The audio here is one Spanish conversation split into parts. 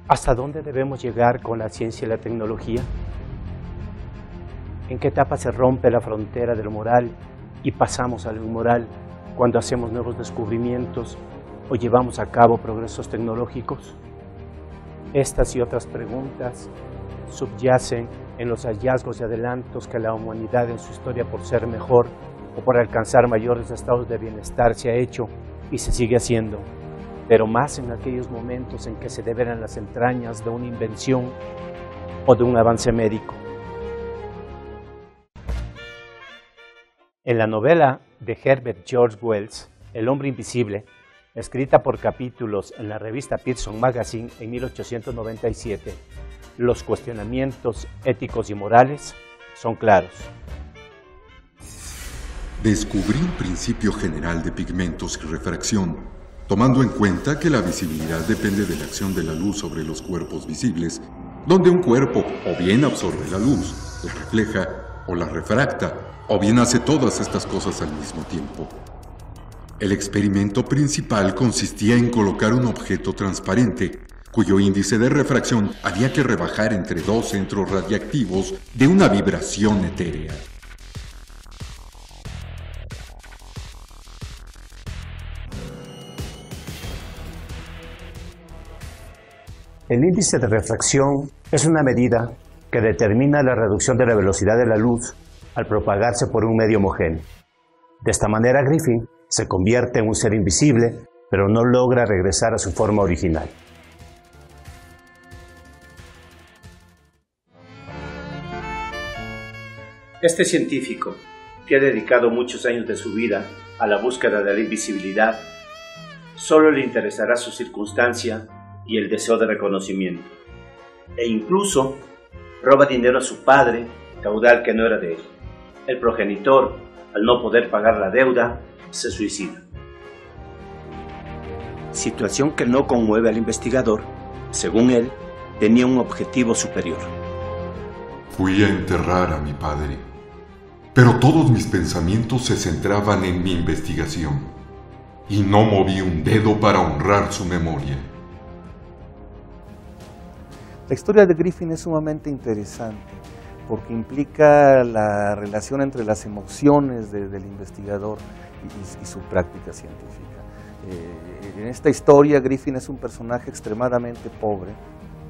¿Hasta dónde debemos llegar con la ciencia y la tecnología? ¿En qué etapa se rompe la frontera de lo moral y pasamos a lo inmoral cuando hacemos nuevos descubrimientos o llevamos a cabo progresos tecnológicos? Estas y otras preguntas subyacen en los hallazgos y adelantos que la humanidad en su historia por ser mejor o por alcanzar mayores estados de bienestar se ha hecho y se sigue haciendo, pero más en aquellos momentos en que se develan las entrañas de una invención o de un avance médico. En la novela de Herbert George Wells, El hombre invisible, escrita por capítulos en la revista Pearson Magazine en 1897, los cuestionamientos éticos y morales son claros. Descubrí un principio general de pigmentos y refracción, tomando en cuenta que la visibilidad depende de la acción de la luz sobre los cuerpos visibles, donde un cuerpo o bien absorbe la luz, la refleja o la refracta, o bien hace todas estas cosas al mismo tiempo. El experimento principal consistía en colocar un objeto transparente, cuyo índice de refracción había que rebajar entre dos centros radiactivos de una vibración etérea. El índice de refracción es una medida que determina la reducción de la velocidad de la luz al propagarse por un medio homogéneo. De esta manera, Griffin se convierte en un ser invisible, pero no logra regresar a su forma original. Este científico, que ha dedicado muchos años de su vida a la búsqueda de la invisibilidad, solo le interesará su circunstancia y el deseo de reconocimiento, e incluso roba dinero a su padre, caudal que no era de él. El progenitor, al no poder pagar la deuda, se suicida. Situación que no conmueve al investigador. Según él, tenía un objetivo superior. Fui a enterrar a mi padre, pero todos mis pensamientos se centraban en mi investigación, y no moví un dedo para honrar su memoria. La historia de Griffin es sumamente interesante porque implica la relación entre las emociones del investigador y su práctica científica. En esta historia, Griffin es un personaje extremadamente pobre,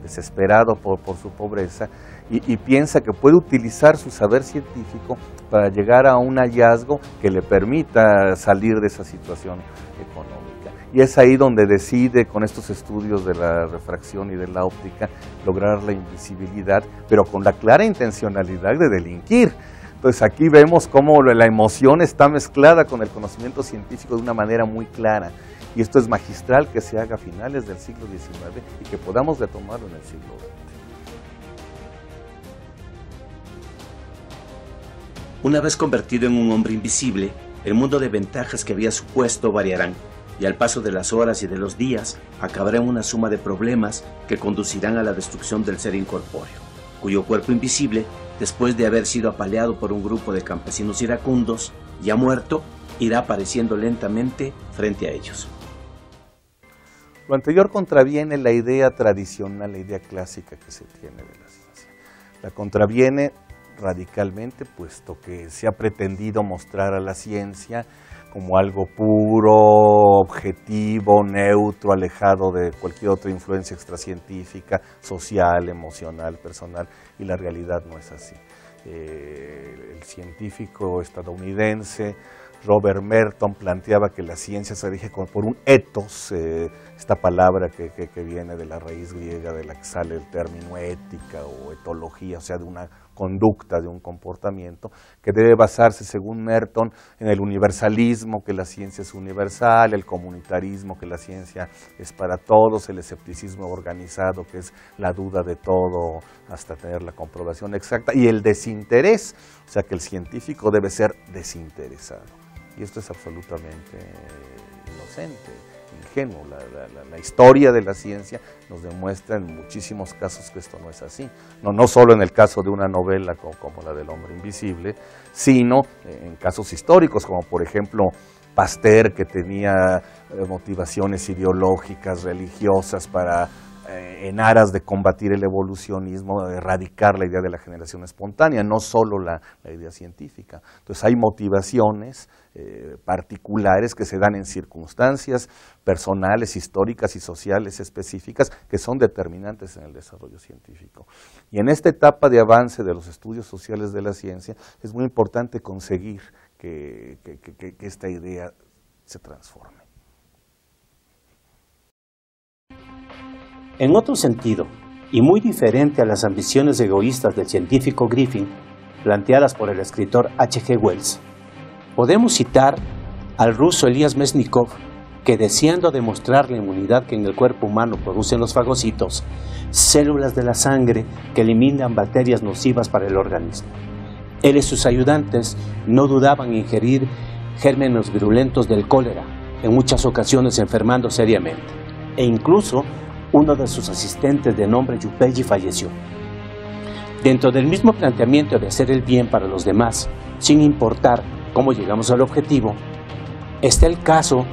desesperado por su pobreza, y piensa que puede utilizar su saber científico para llegar a un hallazgo que le permita salir de esa situación económica. Y es ahí donde decide, con estos estudios de la refracción y de la óptica, lograr la invisibilidad, pero con la clara intencionalidad de delinquir. Entonces aquí vemos cómo la emoción está mezclada con el conocimiento científico de una manera muy clara. Y esto es magistral que se haga a finales del siglo XIX y que podamos retomarlo en el siglo XX. Una vez convertido en un hombre invisible, el mundo de ventajas que había supuesto variarán, y al paso de las horas y de los días, acabará en una suma de problemas que conducirán a la destrucción del ser incorpóreo, cuyo cuerpo invisible, después de haber sido apaleado por un grupo de campesinos iracundos, ya muerto, irá apareciendo lentamente frente a ellos. Lo anterior contraviene la idea tradicional, la idea clásica que se tiene de la ciencia. La contraviene radicalmente, puesto que se ha pretendido mostrar a la ciencia como algo puro, objetivo, neutro, alejado de cualquier otra influencia extracientífica, social, emocional, personal, y la realidad no es así. El científico estadounidense Robert Merton planteaba que la ciencia se rige por un ethos, esta palabra que viene de la raíz griega de la que sale el término ética o etología, o sea, de una conducta, de un comportamiento, que debe basarse, según Merton, en el universalismo, que la ciencia es universal, el comunitarismo, que la ciencia es para todos, el escepticismo organizado, que es la duda de todo hasta tener la comprobación exacta, y el desinterés, o sea, que el científico debe ser desinteresado. Y esto es absolutamente inocente, ingenuo. La historia de la ciencia nos demuestra en muchísimos casos que esto no es así. No solo en el caso de una novela como la del hombre invisible, sino en casos históricos, como por ejemplo Pasteur, que tenía motivaciones ideológicas, religiosas, para en aras de combatir el evolucionismo, de erradicar la idea de la generación espontánea, no solo la idea científica. Entonces hay motivaciones particulares que se dan en circunstancias personales, históricas y sociales específicas que son determinantes en el desarrollo científico. Y en esta etapa de avance de los estudios sociales de la ciencia es muy importante conseguir que esta idea se transforme. En otro sentido, y muy diferente a las ambiciones egoístas del científico Griffin, planteadas por el escritor H.G. Wells, podemos citar al ruso Elias Mesnikov, que deseando demostrar la inmunidad que en el cuerpo humano producen los fagocitos, células de la sangre que eliminan bacterias nocivas para el organismo. Él y sus ayudantes no dudaban en ingerir gérmenes virulentos del cólera, en muchas ocasiones enfermando seriamente, e incluso uno de sus asistentes de nombre Yupelji falleció. Dentro del mismo planteamiento de hacer el bien para los demás, sin importar cómo llegamos al objetivo, está el caso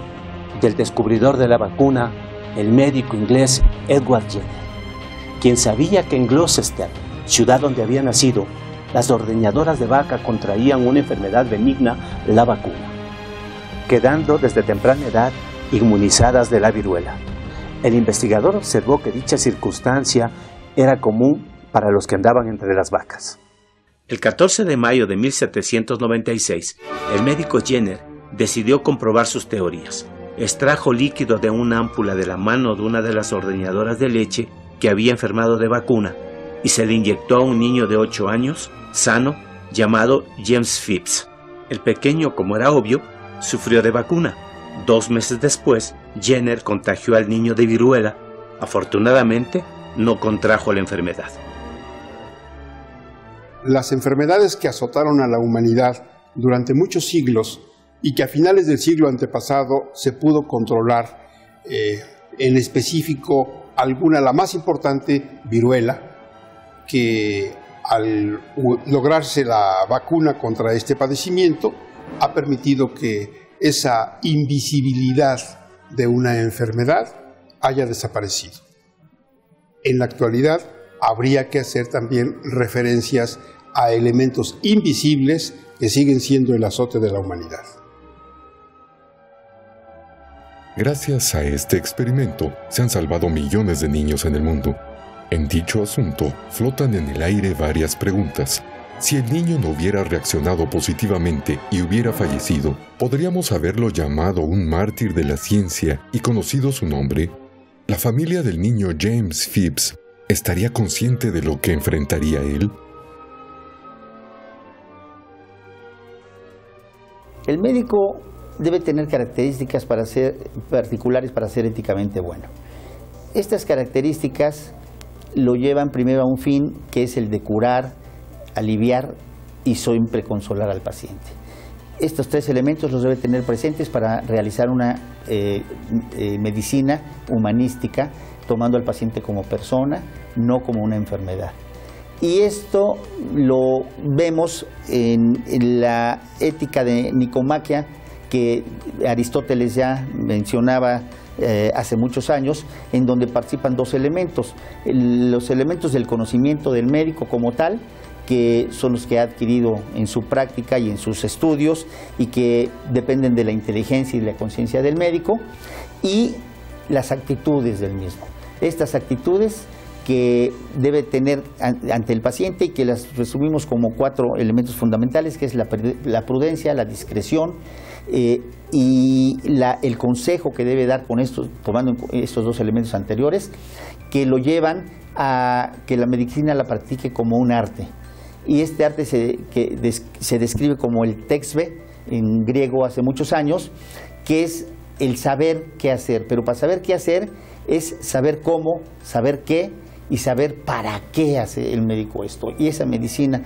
del descubridor de la vacuna, el médico inglés Edward Jenner, quien sabía que en Gloucester, ciudad donde había nacido, las ordeñadoras de vaca contraían una enfermedad benigna, la vacuna, quedando desde temprana edad inmunizadas de la viruela. El investigador observó que dicha circunstancia era común para los que andaban entre las vacas. El 14 de mayo de 1796, el médico Jenner decidió comprobar sus teorías. Extrajo líquido de una ámpula de la mano de una de las ordeñadoras de leche que había enfermado de vacuna y se le inyectó a un niño de 8 años, sano, llamado James Phipps. El pequeño, como era obvio, sufrió de vacuna. 2 meses después, Jenner contagió al niño de viruela. Afortunadamente, no contrajo la enfermedad. Las enfermedades que azotaron a la humanidad durante muchos siglos y que a finales del siglo antepasado se pudo controlar, en específico alguna, la más importante, viruela, que al lograrse la vacuna contra este padecimiento ha permitido que esa invisibilidad de una enfermedad haya desaparecido. En la actualidad habría que hacer también referencias a elementos invisibles que siguen siendo el azote de la humanidad. Gracias a este experimento se han salvado millones de niños en el mundo. En dicho asunto flotan en el aire varias preguntas. Si el niño no hubiera reaccionado positivamente y hubiera fallecido, ¿podríamos haberlo llamado un mártir de la ciencia y conocido su nombre? ¿La familia del niño James Phipps estaría consciente de lo que enfrentaría él? El médico debe tener características particulares para ser éticamente bueno. Estas características lo llevan primero a un fin que es el de curar, aliviar y siempre consolar al paciente. Estos 3 elementos los debe tener presentes para realizar una medicina humanística, tomando al paciente como persona, no como una enfermedad. Y esto lo vemos en la ética de Nicomaquia, que Aristóteles ya mencionaba hace muchos años, en donde participan 2 elementos. Los elementos del conocimiento del médico como tal, que son los que ha adquirido en su práctica y en sus estudios y que dependen de la inteligencia y de la conciencia del médico, y las actitudes del mismo. Estas actitudes que debe tener ante el paciente y que las resumimos como 4 elementos fundamentales, que es la prudencia, la discreción y el consejo que debe dar tomando estos 2 elementos anteriores, que lo llevan a que la medicina la practique como un arte. Y este arte se describe como el texbe, en griego hace muchos años, que es el saber qué hacer. Pero para saber qué hacer es saber cómo, saber qué y saber para qué hace el médico esto. Y esa medicina,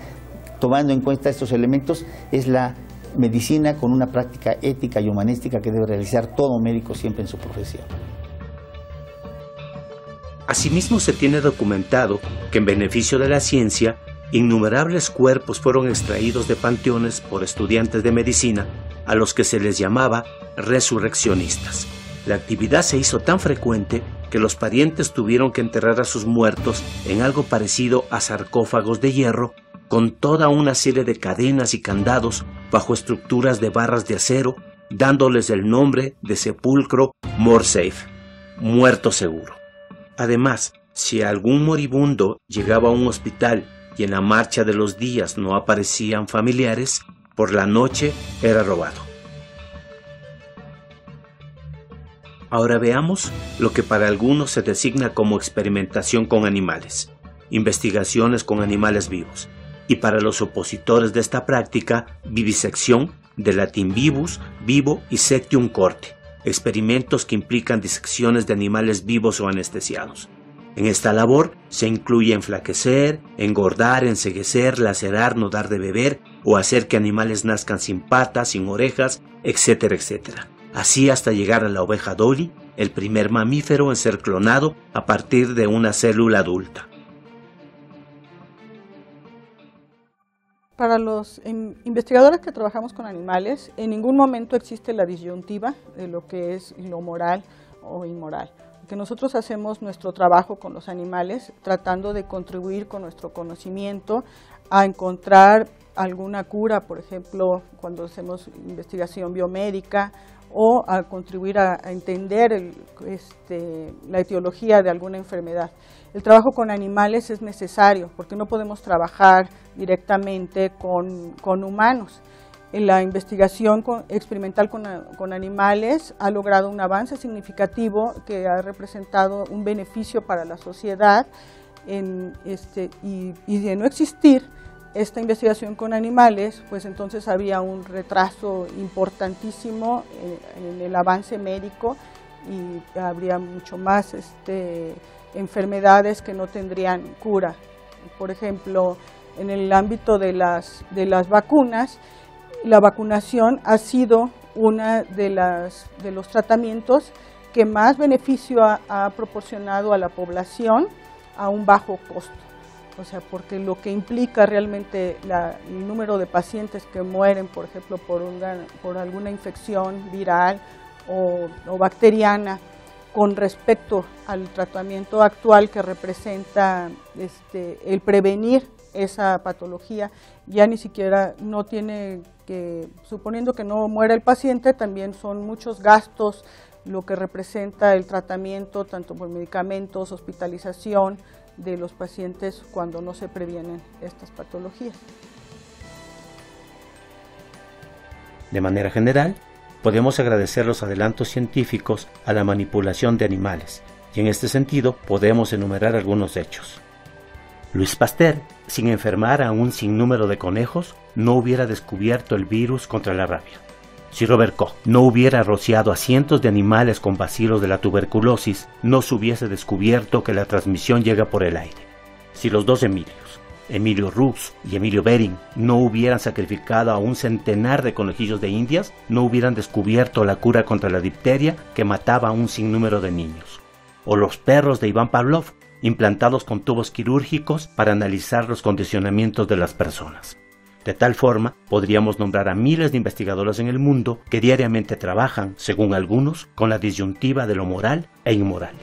tomando en cuenta estos elementos, es la medicina con una práctica ética y humanística que debe realizar todo médico siempre en su profesión. Asimismo, se tiene documentado que en beneficio de la ciencia, innumerables cuerpos fueron extraídos de panteones por estudiantes de medicina a los que se les llamaba resurreccionistas. La actividad se hizo tan frecuente que los parientes tuvieron que enterrar a sus muertos en algo parecido a sarcófagos de hierro, con toda una serie de cadenas y candados bajo estructuras de barras de acero, dándoles el nombre de sepulcro more safe, muerto seguro. Además, si algún moribundo llegaba a un hospital y en la marcha de los días no aparecían familiares, por la noche era robado. Ahora veamos lo que para algunos se designa como experimentación con animales, investigaciones con animales vivos, y para los opositores de esta práctica, vivisección, del latín vivus, vivo y sectium corte, experimentos que implican disecciones de animales vivos o anestesiados. En esta labor se incluye enflaquecer, engordar, enceguecer, lacerar, no dar de beber o hacer que animales nazcan sin patas, sin orejas, etcétera, etcétera. Así hasta llegar a la oveja Dolly, el primer mamífero en ser clonado a partir de una célula adulta. Para los investigadores que trabajamos con animales, en ningún momento existe la disyuntiva de lo que es lo moral o inmoral. Que nosotros hacemos nuestro trabajo con los animales tratando de contribuir con nuestro conocimiento a encontrar alguna cura, por ejemplo, cuando hacemos investigación biomédica, o a contribuir a entender la etiología de alguna enfermedad. El trabajo con animales es necesario porque no podemos trabajar directamente con humanos. La investigación experimental con animales ha logrado un avance significativo que ha representado un beneficio para la sociedad y de no existir esta investigación con animales, pues entonces había un retraso importantísimo en el avance médico y habría mucho más enfermedades que no tendrían cura. Por ejemplo, en el ámbito de las vacunas, la vacunación ha sido uno de los tratamientos que más beneficio ha proporcionado a la población a un bajo costo. O sea, porque lo que implica realmente el número de pacientes que mueren, por ejemplo, por alguna infección viral o bacteriana, con respecto al tratamiento actual que representa el prevenir esa patología, ya ni siquiera no tiene que, suponiendo que no muera el paciente, también son muchos gastos lo que representa el tratamiento, tanto por medicamentos, hospitalización de los pacientes cuando no se previenen estas patologías. De manera general, podemos agradecer los adelantos científicos a la manipulación de animales, y en este sentido podemos enumerar algunos hechos. Louis Pasteur, sin enfermar a un sinnúmero de conejos, no hubiera descubierto el virus contra la rabia. Si Robert Koch no hubiera rociado a cientos de animales con bacilos de la tuberculosis, no se hubiese descubierto que la transmisión llega por el aire. Si los dos Emilios, Emilio Roos y Emilio Bering, no hubieran sacrificado a un centenar de conejillos de Indias, no hubieran descubierto la cura contra la difteria que mataba a un sinnúmero de niños. O los perros de Iván Pavlov, implantados con tubos quirúrgicos para analizar los condicionamientos de las personas. De tal forma, podríamos nombrar a miles de investigadores en el mundo que diariamente trabajan, según algunos, con la disyuntiva de lo moral e inmoral.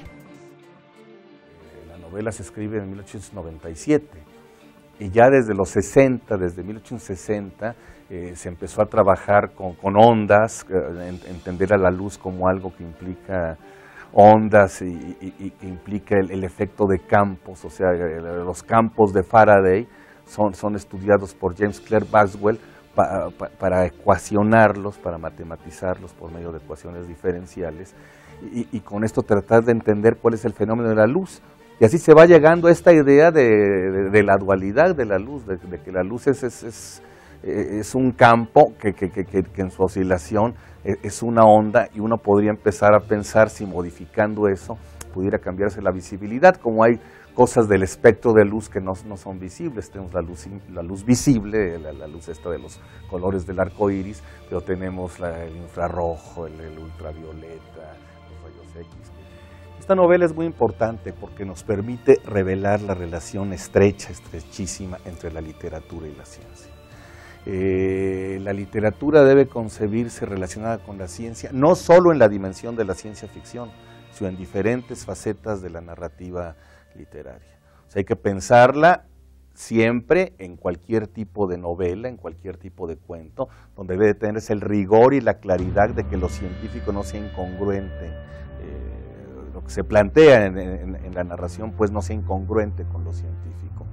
La novela se escribe en 1897 y ya desde los 60, desde 1860, se empezó a trabajar con ondas, entender a la luz como algo que implica ondas y que implica el efecto de campos, o sea, los campos de Faraday son estudiados por James Clerk Maxwell para ecuacionarlos, para matematizarlos por medio de ecuaciones diferenciales y con esto tratar de entender cuál es el fenómeno de la luz. Y así se va llegando a esta idea de la dualidad de la luz, de que la luz es un campo que en su oscilación es una onda, y uno podría empezar a pensar si modificando eso pudiera cambiarse la visibilidad, como hay cosas del espectro de luz que no son visibles. Tenemos la luz visible, la luz esta de los colores del arco iris, pero tenemos el infrarrojo, el ultravioleta, los rayos X. Esta novela es muy importante porque nos permite revelar la relación estrechísima entre la literatura y la ciencia. La literatura debe concebirse relacionada con la ciencia, no solo en la dimensión de la ciencia ficción, sino en diferentes facetas de la narrativa literaria. O sea, hay que pensarla siempre en cualquier tipo de novela, en cualquier tipo de cuento, donde debe tenerse el rigor y la claridad de que lo científico no sea incongruente, lo que se plantea en la narración pues no sea incongruente con lo científico.